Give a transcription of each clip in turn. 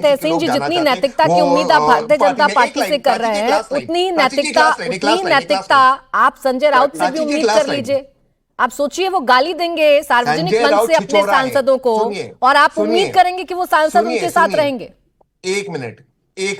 तहसीन जी, जितनी नैतिकता की उम्मीद आप भारतीय जनता पार्टी से कर रहे हैं, उतनी नैतिकता आप संजय राउत से भी उम्मीद कर लीजिए। आप सोचिए, वो गाली देंगे सार्वजनिक मंच से अपने सांसदों को, और आप उम्मीद करेंगे कि वो सांसद उनके साथ रहेंगे। एक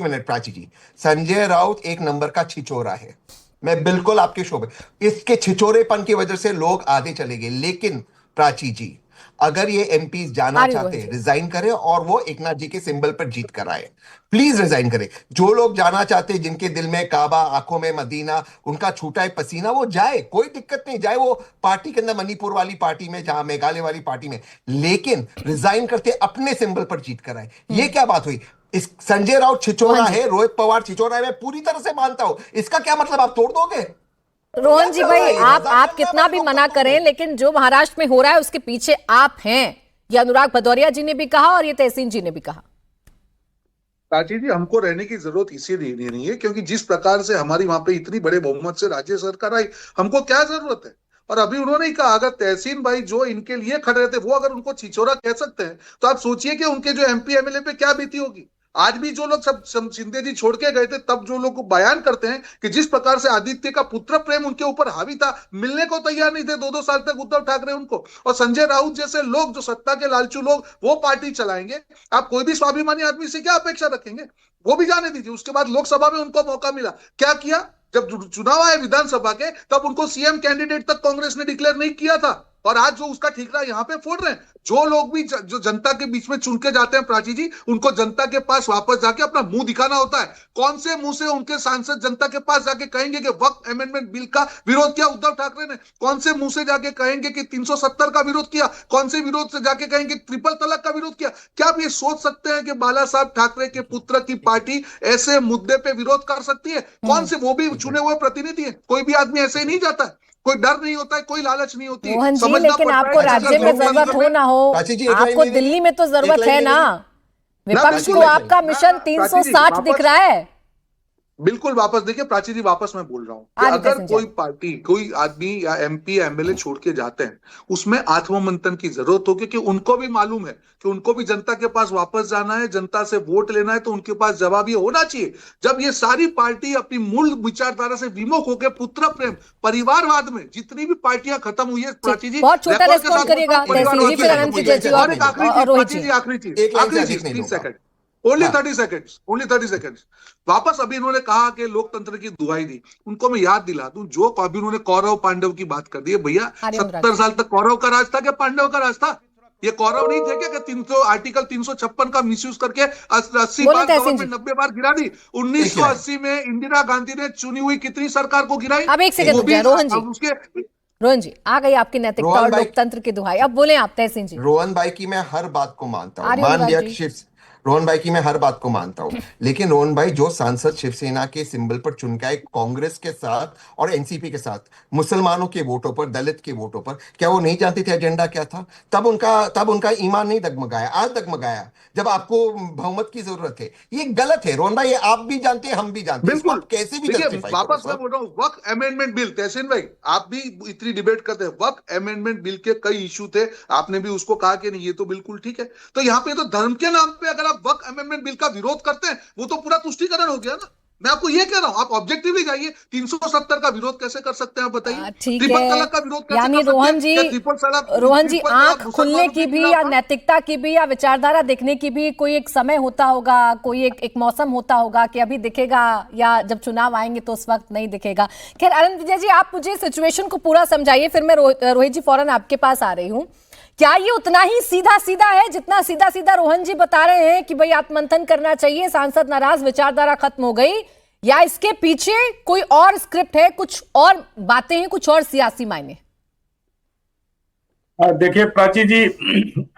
मिनट प्राची जी, संजय राउत एक नंबर का छिचोरा है, मैं बिल्कुल आपके शो पे, इसके छिचोरेपन की वजह से लोग आधे चले गए। लेकिन प्राची जी, अगर ये एमपी जाना चाहते हैं, रिजाइन करें और वो एकनाथ जी के सिंबल पर जीत कराए, प्लीज रिजाइन करें। जो लोग जाना चाहते हैं, जिनके दिल में काबा, आंखों में मदीना, उनका छूटा है पसीना, वो जाए, कोई दिक्कत नहीं, जाए वो पार्टी के अंदर, मणिपुर वाली पार्टी में, जहां मेघालय वाली पार्टी में, लेकिन रिजाइन करते अपने सिंबल पर जीत कराए। ये क्या बात हुई? इस संजय राउत छिचोरा है, रोहित पवार छिचोरा है, मैं पूरी तरह से मानता हूं। इसका क्या मतलब, आप तोड़ दोगे? रोहन जी भाई, आप कितना भी मना करें, लेकिन जो महाराष्ट्र में हो रहा है उसके पीछे आप हैं, ये अनुराग भदौरिया जी ने भी कहा और ये तहसीन जी ने भी कहा। प्राची जी, हमको रहने की जरूरत इसीलिए नहीं है क्योंकि जिस प्रकार से हमारी वहां पे इतनी बड़े बहुमत से राज्य सरकार आई, हमको क्या जरूरत है? और अभी उन्होंने ही कहा, अगर तहसीन भाई जो इनके लिए खड़े रहते, वो अगर उनको छिचोरा कह सकते हैं, तो आप सोचिए कि उनके जो एमपी एमएलए पे क्या बीती होगी। आज भी जो लोग सब शिंदे जी छोड़ के गए थे, तब जो लोग बयान करते हैं कि जिस प्रकार से आदित्य का पुत्र प्रेम उनके ऊपर हावी था, मिलने को तैयार नहीं थे 2-2 साल तक उद्धव ठाकरे उनको, और संजय राउत जैसे लोग जो सत्ता के लालचू लोग वो पार्टी चलाएंगे, आप कोई भी स्वाभिमानी आदमी से क्या अपेक्षा रखेंगे? वो भी जाने दीजिए। उसके बाद लोकसभा में उनको मौका मिला, क्या किया? जब चुनाव आए विधानसभा के, तब उनको सीएम कैंडिडेट तक कांग्रेस ने डिक्लेयर नहीं किया था, और आज जो उसका ठीकरा यहाँ पे फोड़ रहे हैं। जो लोग भी जो जनता के बीच में चुन के जाते हैं प्राची जी, उनको जनता के पास वापस जाके अपना मुंह दिखाना होता है। कौन से मुंह से उनके सांसद जनता के पास जाके कहेंगे कि वक्त अमेंडमेंट बिल का विरोध किया उद्धव ठाकरे ने? कौन से मुंह से जाके कहेंगे कि 370 का विरोध किया? कौन से विरोध से जाके कहेंगे ट्रिपल तलाक का विरोध किया? क्या आप ये सोच सकते हैं कि बाला साहब ठाकरे के पुत्र की पार्टी ऐसे मुद्दे पे विरोध कर सकती है? कौन से, वो भी चुने हुए प्रतिनिधि है, कोई भी आदमी ऐसे ही नहीं जाता है। कोई डर नहीं होता है, कोई लालच नहीं होती। मोहन जी, लेकिन आपको राज्य में जरूरत हो ना हो, आपको दिल्ली में तो जरूरत है ना। विपक्ष को आपका मिशन 360 दिख रहा है। बिल्कुल, वापस देखिए प्राची जी, वापस मैं बोल रहा हूं कि अगर कोई पार्टी, कोई आदमी या एमपी एमएलए छोड़ के जाते हैं, उसमें आत्ममंथन की जरूरत होगी कि उनको भी मालूम है कि उनको भी जनता के पास वापस जाना है, जनता से वोट लेना है, तो उनके पास जवाब ये होना चाहिए। जब ये सारी पार्टी अपनी मूल विचारधारा से विमुख होकर पुत्र प्रेम, परिवारवाद में जितनी भी पार्टियां खत्म हुई है प्राची जी, बहुत छोटा रिस्पॉन्स करिएगा और एक आखिरी चीज 30 सेकंड, ओनली 30 सेकंड्स। वापस अभी इन्होंने कहा कि लोकतंत्र की दुहाई दी, उनको मैं याद दिला दूं, जो अभी उन्होंने कौरव पांडव की बात कर दी है, भैया 70 साल तक कौरव का राज था क्या पांडव का राज था? ये कौरव नहीं थे क्या कि 300 आर्टिकल 356 का मिसयूज करके 80 बार गवर्नमेंट 90 बार गिरा दी? 1980 में इंदिरा गांधी ने चुनी हुई कितनी सरकार को गिराई? अब एक सेकंड रोहन जी, आ गई आपकी नैतिकता और लोकतंत्र की दुहाई, अब बोले आप तहसीन जी। रोहन भाई की मैं हर बात को मानता हूँ, मान लिया रोहन भाई की मैं हर बात को मानता हूं, लेकिन रोहन भाई जो सांसद शिवसेना के सिंबल पर चुन के आए, कांग्रेस के साथ और एनसीपी के साथ, मुसलमानों के वोटों पर, दलित के वोटों पर, क्या वो नहीं जानते थे एजेंडा क्या था? तब उनका ईमान नहीं डगमगाया, आज डगमगाया जब आपको बहुमत की जरूरत है। ये गलत है रोहन भाई, ये आप भी जानते हैं, हम भी जानते हैं, आप कैसे भी वापस मैं बोल रहा हूँ, वक्त अमेंडमेंट बिल, तहसीन भाई आप भी इतनी डिबेट करते हैं, वक्त अमेंडमेंट बिल के कई इशू थे, आपने भी उसको कहा कि नहीं ये तो बिल्कुल ठीक है। तो यहाँ पे तो धर्म के नाम पे अगर आप वक्त अमेंडमेंट बिल का विरोध करते हैं, वो तो पूरा तुष्टीकरण हो गया ना। मैं आपको ये कह रहा हूं, आप ऑब्जेक्टिवली जाइए, 370 का विरोध कैसे कर सकते हैं आप बताइए? ट्रिपल तलाक का विरोध कैसे यानी रोहन जी आंख खुलने की भी, या नैतिकता की भी, या विचारधारा देखने की भी कोई एक समय होता होगा, कोई एक मौसम होता होगा कि अभी दिखेगा या जब चुनाव आएंगे तो उस वक्त नहीं दिखेगा। खैर अनंत विजय जी, आप मुझे सिचुएशन को पूरा समझाइए, फिर मैं रोहित जी फौरन आपके पास आ रही हूँ। क्या ये उतना ही सीधा सीधा है जितना सीधा सीधा रोहन जी बता रहे हैं कि भाई आत्ममंथन करना चाहिए, सांसद नाराज, विचारधारा खत्म हो गई, या इसके पीछे कोई और स्क्रिप्ट है, कुछ और बातें हैं, कुछ और सियासी मायने? देखिए प्राची जी,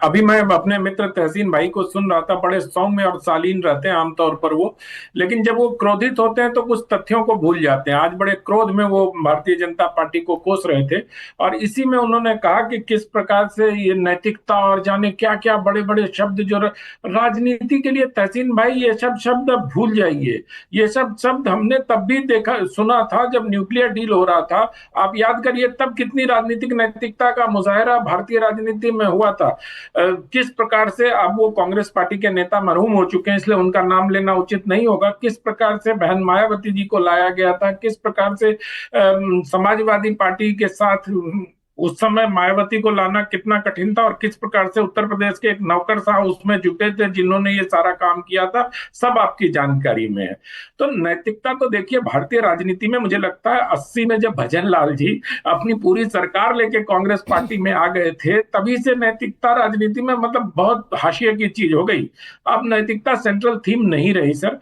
अभी मैं अपने मित्र तहसीन भाई को सुन रहा था, बड़े सौम्य और शालीन रहते हैं आमतौर पर वो, लेकिन जब वो क्रोधित होते हैं तो कुछ तथ्यों को भूल जाते हैं। आज बड़े क्रोध में वो भारतीय जनता पार्टी को कोस रहे थे, और इसी में उन्होंने कहा कि किस प्रकार से ये नैतिकता और जाने क्या क्या बड़े बड़े शब्द जो राजनीति के लिए, तहसीन भाई ये सब शब्द भूल जाइए। ये सब शब्द हमने तब भी देखा सुना था जब न्यूक्लियर डील हो रहा था। आप याद करिए तब कितनी राजनीतिक नैतिकता का मुजाहरा भारतीय राजनीति में हुआ था, किस प्रकार से, अब वो कांग्रेस पार्टी के नेता मरहूम हो चुके हैं इसलिए उनका नाम लेना उचित नहीं होगा, किस प्रकार से बहन मायावती जी को लाया गया था, किस प्रकार से समाजवादी पार्टी के साथ उस समय मायावती को लाना कितना कठिन था, और किस प्रकार से उत्तर प्रदेश के एक नौकरशाह उसमें जुटे थे जिन्होंने ये सारा काम किया था, सब आपकी जानकारी में है। तो नैतिकता तो देखिए भारतीय राजनीति में मुझे लगता है 80 में जब भजन लाल जी अपनी पूरी सरकार लेके कांग्रेस पार्टी में आ गए थे, तभी से नैतिकता राजनीति में मतलब बहुत हाशिए की चीज हो गई। अब नैतिकता सेंट्रल थीम नहीं रही सर।